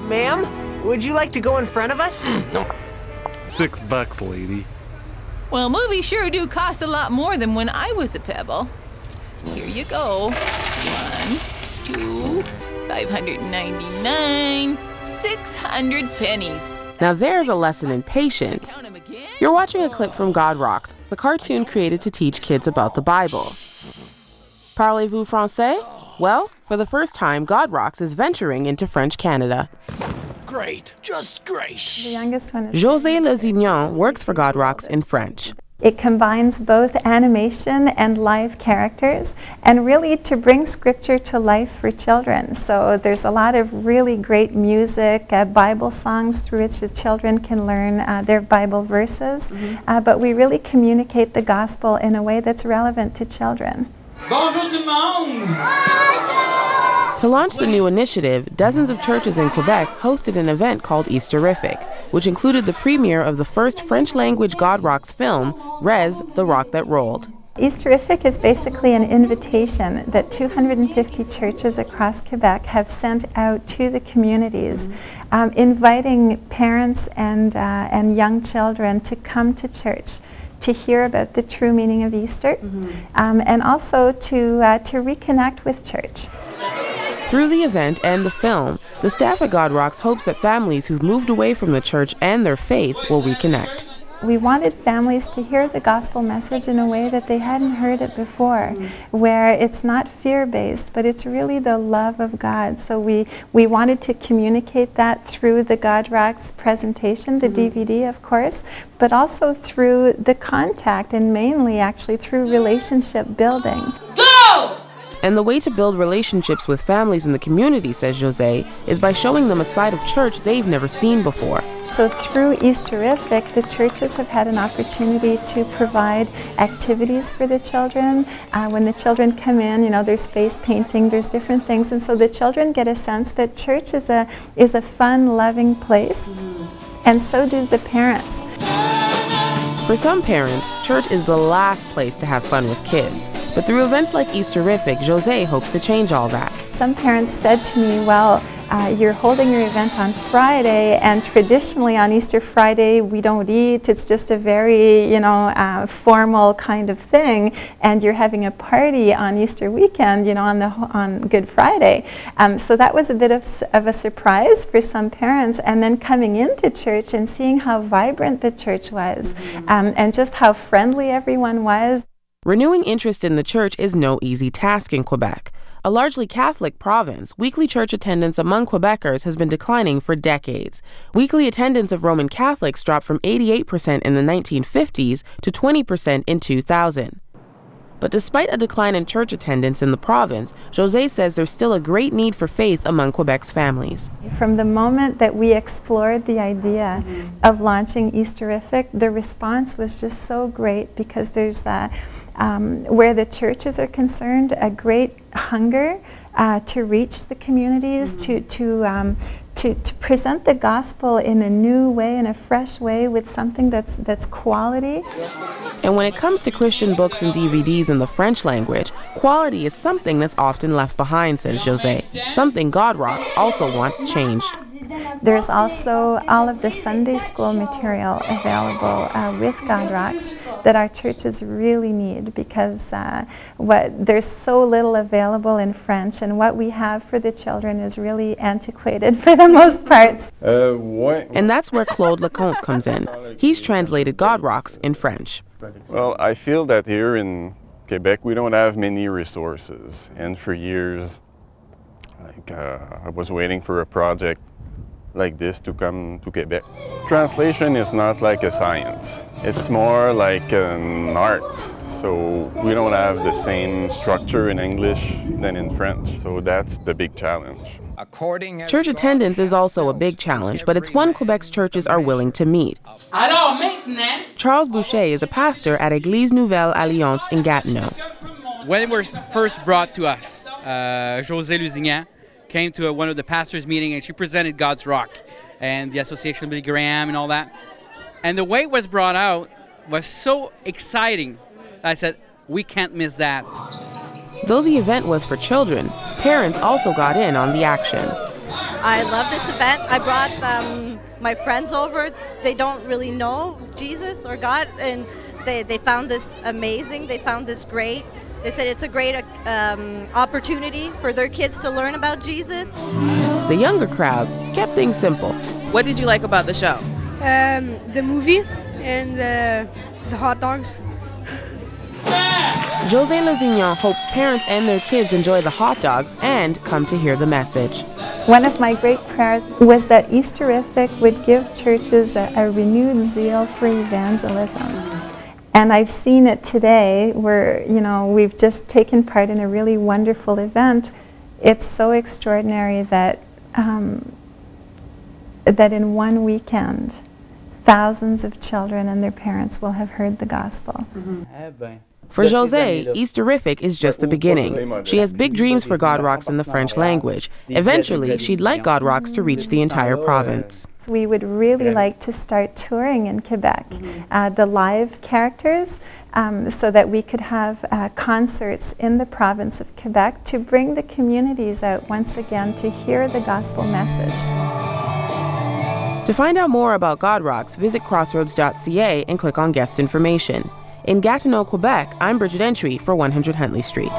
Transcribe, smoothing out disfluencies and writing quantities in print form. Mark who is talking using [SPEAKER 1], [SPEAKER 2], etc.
[SPEAKER 1] Ma'am, would you like to go in front of us?
[SPEAKER 2] No. $6, lady.
[SPEAKER 3] Well, movies sure do cost a lot more than when I was a pebble. Here you go. 1, 2, 599, 600 pennies.
[SPEAKER 4] Now there's a lesson in patience. You're watching a clip from God Rocks, the cartoon created to teach kids about the Bible. Parlez-vous français? Well, for the first time, God Rocks is venturing into French Canada.
[SPEAKER 2] Great, just great.
[SPEAKER 5] The youngest one is
[SPEAKER 4] José Lezignan works for God Rocks in French.
[SPEAKER 5] It combines both animation and live characters, and really to bring scripture to life for children. So there's a lot of really great music, Bible songs through which the children can learn their Bible verses, but we really communicate the gospel in a way that's relevant to children.
[SPEAKER 6] Bonjour tout le monde!
[SPEAKER 4] To launch the new initiative, dozens of churches in Quebec hosted an event called Easterrific, which included the premiere of the first French-language God Rocks film, Rez, The Rock That Rolled.
[SPEAKER 5] Easterrific is basically an invitation that 250 churches across Quebec have sent out to the communities, inviting parents and young children to come to church, to hear about the true meaning of Easter, and also to reconnect with church.
[SPEAKER 4] Through the event and the film, the staff at God Rocks hopes that families who've moved away from the church and their faith will reconnect.
[SPEAKER 5] We wanted families to hear the gospel message in a way that they hadn't heard it before, where it's not fear-based, but it's really the love of God. So we wanted to communicate that through the God Rocks presentation, the DVD, of course, but also through the contact, and mainly actually through relationship building.
[SPEAKER 6] Go!
[SPEAKER 4] And the way to build relationships with families in the community, says José, is by showing them a side of church they've never seen before.
[SPEAKER 5] So through Easterrific, the churches have had an opportunity to provide activities for the children. When the children come in, you know, there's face painting, there's different things, and so the children get a sense that church is a fun, loving place, and so do the parents.
[SPEAKER 4] For some parents, church is the last place to have fun with kids. But through events like Easterrific, José hopes to change all that.
[SPEAKER 5] Some parents said to me, well, you're holding your event on Friday, and traditionally on Easter Friday we don't eat. It's just a very, formal kind of thing, and you're having a party on Easter weekend, on Good Friday. So that was a bit of a surprise for some parents, and then coming into church and seeing how vibrant the church was, and just how friendly everyone was.
[SPEAKER 4] Renewing interest in the church is no easy task in Quebec. A largely Catholic province, weekly church attendance among Quebecers has been declining for decades. Weekly attendance of Roman Catholics dropped from 88% in the 1950s to 20% in 2000. But despite a decline in church attendance in the province, José says there's still a great need for faith among Quebec's families.
[SPEAKER 5] From the moment that we explored the idea of launching Easterrific, the response was just so great, because there's where the churches are concerned, a great hunger to reach the communities, to present the gospel in a new way, in a fresh way, with something that's quality.
[SPEAKER 4] And when it comes to Christian books and DVDs in the French language, quality is something that's often left behind, says José. Something God Rocks also wants changed.
[SPEAKER 5] There's also all of the Sunday school material available with God Rocks that our churches really need, because there's so little available in French, and what we have for the children is really antiquated for the most parts.
[SPEAKER 4] And that's where Claude Lecomte comes in. He's translated God Rocks in French.
[SPEAKER 7] Well, I feel that here in Quebec we don't have many resources, and for years I was waiting for a project like this to come to Quebec. Translation is not like a science. It's more like an art. So we don't have the same structure in English than in French. So that's the big challenge.
[SPEAKER 4] Church attendance is also a big challenge, but it's one Quebec's churches are willing to meet. Charles Boucher is a pastor at Église Nouvelle Alliance in Gatineau.
[SPEAKER 8] When it was first brought to us, José Lezignan came to one of the pastors' meeting, and she presented God's Rock and the Association of Billy Graham and all that. And the way it was brought out was so exciting that I said, we can't miss that.
[SPEAKER 4] Though the event was for children, parents also got in on the action.
[SPEAKER 9] I love this event. I brought my friends over. They don't really know Jesus or God, and they found this amazing. They found this great. They said it's a great opportunity for their kids to learn about Jesus.
[SPEAKER 4] The younger crowd kept things simple. What did you like about the show?
[SPEAKER 10] The movie and the hot dogs.
[SPEAKER 4] José Lezignan hopes parents and their kids enjoy the hot dogs and come to hear the message.
[SPEAKER 5] One of my great prayers was that Easterrific would give churches a renewed zeal for evangelism. And I've seen it today where, you know, we've just taken part in a really wonderful event. It's so extraordinary that that in one weekend, thousands of children and their parents will have heard the gospel.
[SPEAKER 4] For José, Easterrific is just the beginning. She has big dreams for God Rocks in the French language. Eventually, she'd like God Rocks to reach the entire province.
[SPEAKER 5] We would really like to start touring in Quebec, the live characters, so that we could have concerts in the province of Quebec to bring the communities out once again to hear the gospel message.
[SPEAKER 4] To find out more about God Rocks, visit crossroads.ca and click on guest information. In Gatineau, Quebec, I'm Bridget Antwi for 100 Huntley Street.